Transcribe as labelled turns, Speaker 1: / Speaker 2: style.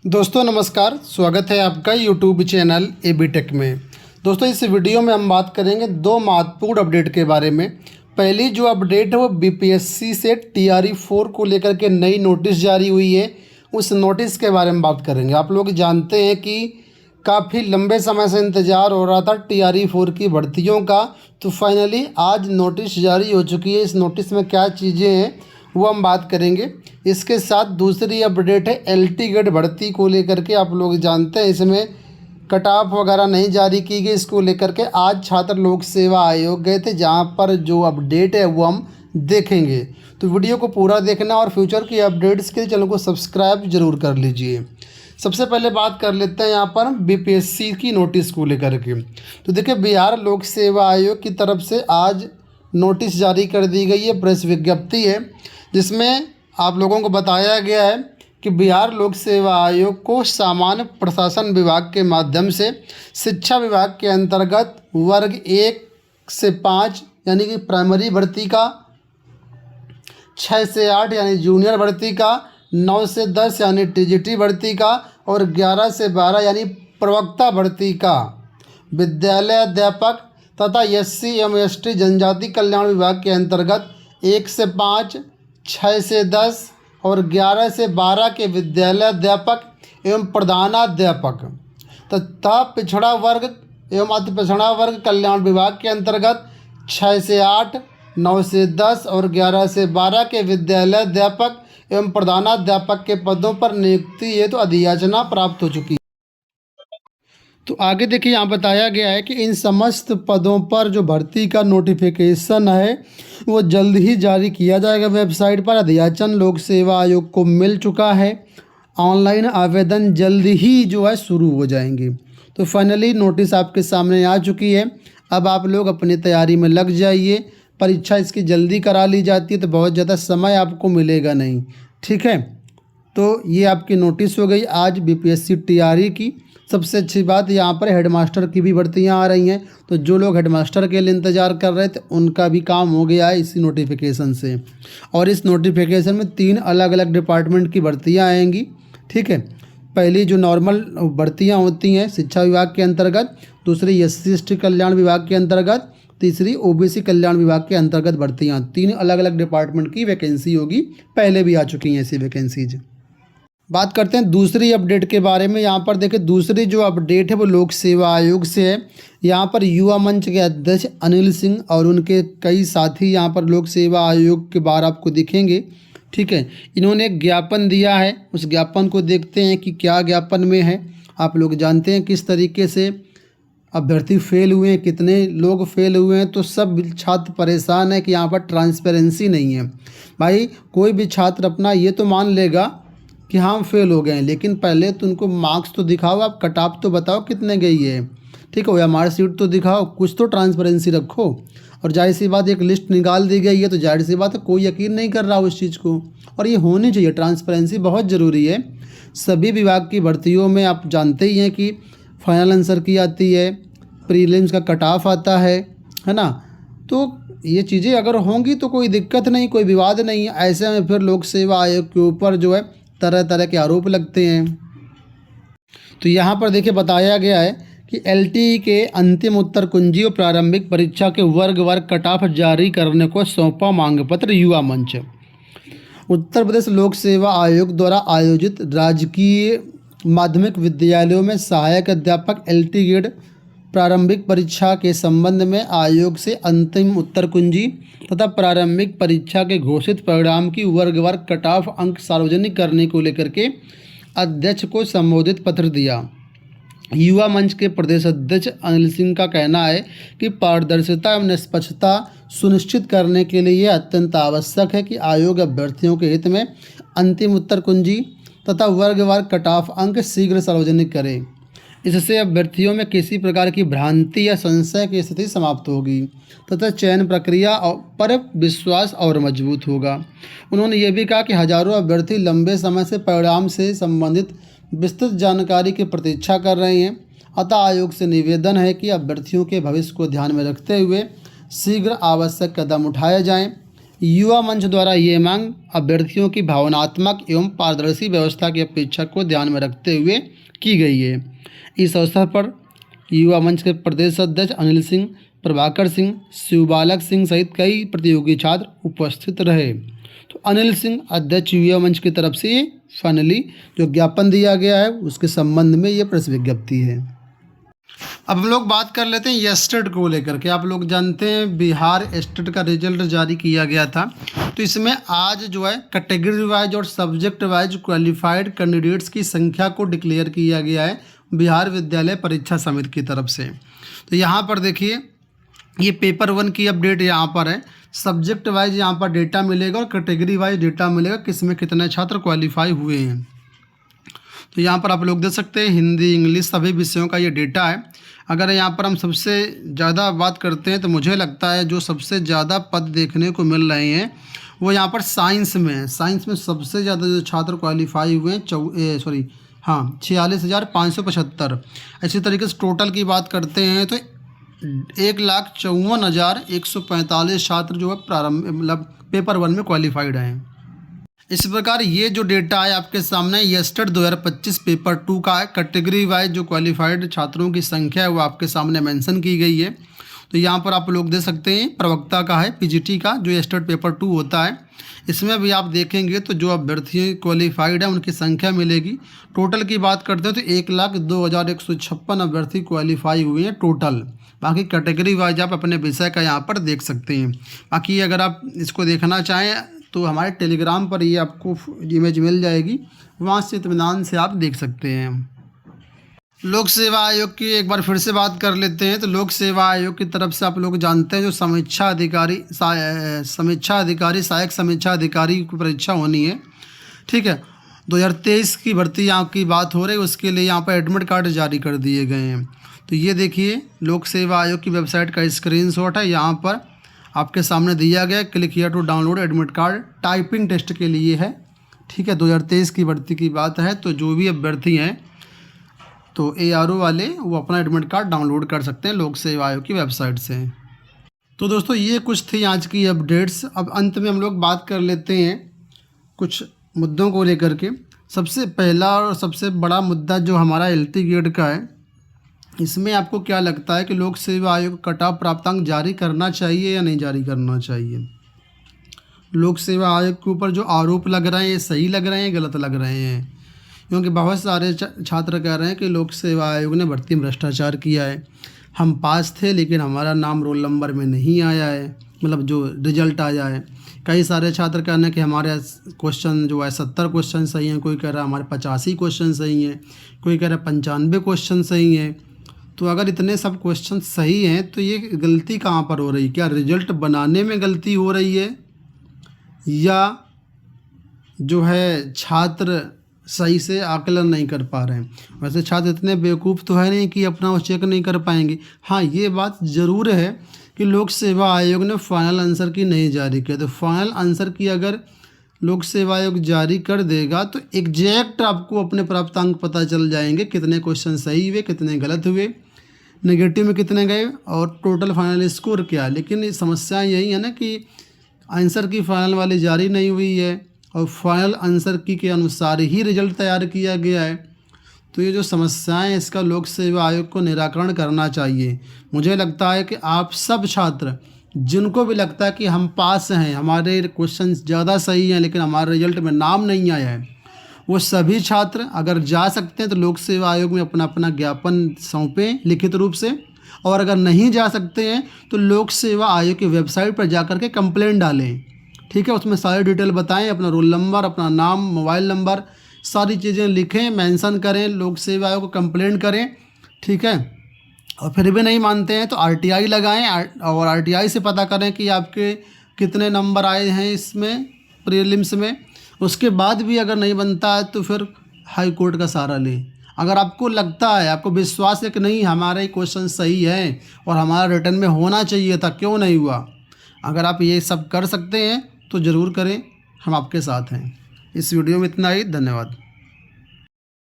Speaker 1: दोस्तों नमस्कार, स्वागत है आपका यूट्यूब चैनल एबी टेक में। दोस्तों इस वीडियो में हम बात करेंगे दो महत्वपूर्ण अपडेट के बारे में। पहली जो अपडेट है वो बीपीएससी से टीआरई 4 को लेकर के नई नोटिस जारी हुई है, उस नोटिस के बारे में बात करेंगे। आप लोग जानते हैं कि काफ़ी लंबे समय से इंतज़ार हो रहा था टीआरई 4 की भर्तियों का, तो फाइनली आज नोटिस जारी हो चुकी है। इस नोटिस में क्या चीज़ें हैं वो हम बात करेंगे। इसके साथ दूसरी अपडेट है एलटी ग्रेड भर्ती को लेकर के। आप लोग जानते हैं इसमें कट ऑफ वगैरह नहीं जारी की गई, इसको लेकर के आज छात्र लोक सेवा आयोग गए थे, जहां पर जो अपडेट है वो हम देखेंगे। तो वीडियो को पूरा देखना और फ्यूचर की अपडेट्स के लिए चैनल को सब्सक्राइब जरूर कर लीजिए। सबसे पहले बात कर लेते हैं यहाँ पर बीपीएससी की नोटिस को लेकर के। तो देखिए, बिहार लोक सेवा आयोग की तरफ से आज नोटिस जारी कर दी गई है, प्रेस विज्ञप्ति है, जिसमें आप लोगों को बताया गया है कि बिहार लोक सेवा आयोग को सामान्य प्रशासन विभाग के माध्यम से शिक्षा विभाग के अंतर्गत वर्ग 1 से 5 यानी कि प्राइमरी भर्ती का, 6 से 8 यानी जूनियर भर्ती का, 9 से 10 यानी टीजीटी भर्ती का और 11 से 12 यानी प्रवक्ता भर्ती का विद्यालय अध्यापक तथा एससी एवं एसटी जनजाति कल्याण विभाग के अंतर्गत 1 से 5, 6 से 10 और 11 से 12 के विद्यालय अध्यापक एवं प्रधानाध्यापक तथा पिछड़ा वर्ग एवं अति पिछड़ा वर्ग कल्याण विभाग के अंतर्गत 6 से 8, 9 से 10 और 11 से 12 के विद्यालय अध्यापक एवं प्रधानाध्यापक के पदों पर नियुक्ति हेतु अधियाचना प्राप्त हो चुकी है। तो आगे देखिए, यहाँ बताया गया है कि इन समस्त पदों पर जो भर्ती का नोटिफिकेशन है वो जल्द ही जारी किया जाएगा वेबसाइट पर। अधियाचन लोक सेवा आयोग को मिल चुका है, ऑनलाइन आवेदन जल्द ही जो है शुरू हो जाएंगे। तो फाइनली नोटिस आपके सामने आ चुकी है। अब आप लोग अपनी तैयारी में लग जाइए। परीक्षा इसकी जल्दी करा ली जाती है तो बहुत ज़्यादा समय आपको मिलेगा नहीं, ठीक है। तो ये आपकी नोटिस हो गई आज बीपीएससी टीआरई की। सबसे अच्छी बात, यहाँ पर हेडमास्टर की भी भर्तियाँ आ रही हैं, तो जो लोग हेडमास्टर के लिए इंतज़ार कर रहे थे उनका भी काम हो गया है इसी नोटिफिकेशन से। और इस नोटिफिकेशन में 3 अलग अलग डिपार्टमेंट की भर्तियाँ आएंगी, ठीक है। पहली जो नॉर्मल भर्तियाँ होती हैं शिक्षा विभाग के अंतर्गत, दूसरी एससी एसटी कल्याण विभाग के अंतर्गत, तीसरी ओबीसी कल्याण विभाग के अंतर्गत भर्तियाँ। 3 अलग अलग डिपार्टमेंट की वैकेंसी होगी, पहले भी आ चुकी हैं ऐसी वैकेंसीज। बात करते हैं दूसरी अपडेट के बारे में। यहाँ पर देखिए, दूसरी जो अपडेट है वो लोक सेवा आयोग से है। यहाँ पर युवा मंच के अध्यक्ष अनिल सिंह और उनके कई साथी यहाँ पर लोक सेवा आयोग के बाहर आपको दिखेंगे, ठीक है। इन्होंने एक ज्ञापन दिया है, उस ज्ञापन को देखते हैं कि क्या ज्ञापन में है। आप लोग जानते हैं किस तरीके से अभ्यर्थी फेल हुए हैं, कितने लोग फेल हुए हैं। तो सब छात्र परेशान है कि यहाँ पर ट्रांसपेरेंसी नहीं है। भाई, कोई भी छात्र अपना ये तो मान लेगा कि हाँ फेल हो गए हैं, लेकिन पहले तो उनको मार्क्स तो दिखाओ, आप कट ऑफ तो बताओ कितने गई है, ठीक है, या मार्कशीट तो दिखाओ, कुछ तो ट्रांसपेरेंसी रखो। और जाहिर सी बात, एक लिस्ट निकाल दी गई है तो जाहिर सी बात है कोई यकीन नहीं कर रहा उस चीज़ को, और ये होनी चाहिए। ट्रांसपेरेंसी बहुत ज़रूरी है। सभी विभाग की भर्तियों में आप जानते ही हैं कि फाइनल आंसर की आती है, प्रीलिम्स का कट ऑफ आता है ना। तो ये चीज़ें अगर होंगी तो कोई दिक्कत नहीं, कोई विवाद नहीं है। ऐसे में फिर लोक सेवा आयोग के ऊपर जो है तरह तरह के आरोप लगते हैं। तो यहाँ पर देखिए बताया गया है कि एलटी के अंतिम उत्तर कुंजी और प्रारंभिक परीक्षा के वर्ग कट ऑफ जारी करने को सौंपा मांग पत्र युवा मंच। उत्तर प्रदेश लोक सेवा आयोग द्वारा आयोजित राजकीय माध्यमिक विद्यालयों में सहायक अध्यापक एलटी ग्रेड प्रारंभिक परीक्षा के संबंध में आयोग से अंतिम उत्तर कुंजी तथा प्रारंभिक परीक्षा के घोषित परिणाम की वर्गवार कट ऑफ अंक सार्वजनिक करने को लेकर के अध्यक्ष को संबोधित पत्र दिया। युवा मंच के प्रदेश अध्यक्ष अनिल सिंह का कहना है कि पारदर्शिता एवं निष्पक्षता सुनिश्चित करने के लिए यह अत्यंत आवश्यक है कि आयोग अभ्यर्थियों के हित में अंतिम उत्तर कुंजी तथा वर्गवार कट ऑफ अंक शीघ्र सार्वजनिक करे। इससे अभ्यर्थियों में किसी प्रकार की भ्रांति या संशय की स्थिति समाप्त होगी तथा चयन प्रक्रिया पर विश्वास और मजबूत होगा। उन्होंने ये भी कहा कि हजारों अभ्यर्थी लंबे समय से परिणाम से संबंधित विस्तृत जानकारी की प्रतीक्षा कर रहे हैं, अतः आयोग से निवेदन है कि अभ्यर्थियों के भविष्य को ध्यान में रखते हुए शीघ्र आवश्यक कदम उठाए जाएं। युवा मंच द्वारा ये मांग अभ्यर्थियों की भावनात्मक एवं पारदर्शी व्यवस्था की अपेक्षा को ध्यान में रखते हुए की गई है। इस अवसर पर युवा मंच के प्रदेश अध्यक्ष अनिल सिंह, प्रभाकर सिंह, शिवबालक सिंह सहित कई प्रतियोगी छात्र उपस्थित रहे। तो अनिल सिंह अध्यक्ष युवा मंच की तरफ से फाइनली जो ज्ञापन दिया गया है उसके संबंध में ये प्रेस विज्ञप्ति है। अब हम लोग बात कर लेते हैं एस्टेट को लेकर के। आप लोग जानते हैं बिहार एस्टेट का रिजल्ट जारी किया गया था, तो इसमें आज जो है कैटेगरी वाइज और सब्जेक्ट वाइज क्वालिफाइड कैंडिडेट्स की संख्या को डिक्लेयर किया गया है बिहार विद्यालय परीक्षा समिति की तरफ से। तो यहाँ पर देखिए ये पेपर 1 की अपडेट यहाँ पर है। सब्जेक्ट वाइज यहाँ पर डेटा मिलेगा और कैटेगरी वाइज डेटा मिलेगा किसमें कितने छात्र क्वालिफाई हुए हैं। तो यहाँ पर आप लोग देख सकते हैं हिंदी, इंग्लिश सभी विषयों का ये डेटा है। अगर यहाँ पर हम सबसे ज़्यादा बात करते हैं तो मुझे लगता है जो सबसे ज़्यादा पद देखने को मिल रहे हैं वो यहाँ पर साइंस में है। साइंस में सबसे ज़्यादा जो छात्र क्वालिफाई हुए हैं 46,575। इसी तरीके से टोटल की बात करते हैं तो 1,54,145 छात्र जो है प्रारंभ मतलब पेपर 1 में क्वालिफाइड हैं। इस प्रकार ये जो डेटा है आपके सामने एस्टेट 2025 पेपर 2 का है। कैटेगरी वाइज जो क्वालिफाइड छात्रों की संख्या है वो आपके सामने मेंशन की गई है। तो यहाँ पर आप लोग देख सकते हैं प्रवक्ता का है पीजीटी का जो एस्टेट पेपर 2 होता है। इसमें भी आप देखेंगे तो जो अभ्यर्थी क्वालिफाइड है उनकी संख्या मिलेगी। टोटल की बात करते हैं तो 1,02,156 अभ्यर्थी क्वालिफाई हुए हैं टोटल। बाकी कैटेगरी वाइज आप अपने विषय का यहाँ पर देख सकते हैं। बाकी अगर आप इसको देखना चाहें तो हमारे टेलीग्राम पर ये आपको इमेज मिल जाएगी, वहाँ से इत्मीनान से आप देख सकते हैं। लोक सेवा आयोग की एक बार फिर से बात कर लेते हैं। तो लोक सेवा आयोग की तरफ से आप लोग जानते हैं जो समीक्षा अधिकारी सहायक समीक्षा अधिकारी की परीक्षा होनी है, ठीक है। 2023 की भर्ती यहाँ की बात हो रही है, उसके लिए यहाँ पर एडमिट कार्ड जारी कर दिए गए हैं। तो ये देखिए लोक सेवा आयोग की वेबसाइट का स्क्रीनशॉट है, यहाँ पर आपके सामने दिया गया। Click here to download admit card. Typing test के लिए है, ठीक है। 2023 की भर्ती की बात है, तो जो भी अभ्यर्थी हैं तो ARO वाले वो अपना एडमिट कार्ड डाउनलोड कर सकते हैं लोक सेवा आयोग की वेबसाइट से। तो दोस्तों ये कुछ थी आज की अपडेट्स। अब अंत में हम लोग बात कर लेते हैं कुछ मुद्दों को लेकर के। सबसे पहला और सबसे बड़ा मुद्दा जो हमारा LT गेट का है, इसमें आपको क्या लगता है कि लोक सेवा आयोग कट ऑफ प्राप्तांक जारी करना चाहिए या नहीं जारी करना चाहिए? लोक सेवा आयोग के ऊपर जो आरोप लग रहे हैं ये सही लग रहे हैं, गलत लग रहे हैं? क्योंकि बहुत सारे छात्र कह रहे हैं कि लोक सेवा आयोग ने भर्ती में भ्रष्टाचार किया है। हम पास थे लेकिन हमारा नाम रोल नंबर में नहीं आया है, मतलब जो रिजल्ट आया है। कई सारे छात्र कह रहे हैं कि हमारे क्वेश्चन जो है 70 क्वेश्चन सही हैं, कोई कह रहा है हमारे 85 क्वेश्चन सही हैं, कोई कह रहा है 95 क्वेश्चन सही हैं। तो अगर इतने सब क्वेश्चन सही हैं तो ये गलती कहाँ पर हो रही है? क्या रिजल्ट बनाने में गलती हो रही है या जो है छात्र सही से आकलन नहीं कर पा रहे हैं? वैसे छात्र इतने बेवकूफ़ तो है नहीं कि अपना वो चेक नहीं कर पाएंगे। हाँ, ये बात ज़रूर है कि लोक सेवा आयोग ने फाइनल आंसर की नहीं जारी किया। तो फाइनल आंसर की अगर लोक सेवा आयोग जारी कर देगा तो एग्जैक्ट आपको अपने प्राप्तांक पता चल जाएंगे, कितने क्वेश्चन सही हुए, कितने गलत हुए, नेगेटिव में कितने गए और टोटल फाइनल स्कोर क्या। लेकिन समस्या यही है ना कि आंसर की फाइनल वाली जारी नहीं हुई है और फाइनल आंसर की के अनुसार ही रिजल्ट तैयार किया गया है। तो ये जो समस्याएं हैं इसका लोक सेवा आयोग को निराकरण करना चाहिए। मुझे लगता है कि आप सब छात्र जिनको भी लगता है कि हम पास हैं, हमारे क्वेश्चन ज़्यादा सही हैं लेकिन हमारे रिजल्ट में नाम नहीं आया है, वो सभी छात्र अगर जा सकते हैं तो लोक सेवा आयोग में अपना अपना ज्ञापन सौंपें लिखित रूप से। और अगर नहीं जा सकते हैं तो लोक सेवा आयोग की वेबसाइट पर जाकर के कंप्लेंट डालें, ठीक है। उसमें सारी डिटेल बताएं, अपना रोल नंबर, अपना नाम, मोबाइल नंबर, सारी चीज़ें लिखें, मेंशन करें, लोक सेवा आयोग को कंप्लेंट करें, ठीक है। और फिर भी नहीं मानते हैं तो RTI लगाएं और RTI से पता करें कि आपके कितने नंबर आए हैं इसमें प्रीलिम्स में। उसके बाद भी अगर नहीं बनता है तो फिर हाई कोर्ट का सहारा लें। अगर आपको लगता है, आपको विश्वास है कि नहीं हमारे क्वेश्चन सही है और हमारा रिटर्न में होना चाहिए था, क्यों नहीं हुआ, अगर आप ये सब कर सकते हैं तो ज़रूर करें, हम आपके साथ हैं। इस वीडियो में इतना ही, धन्यवाद।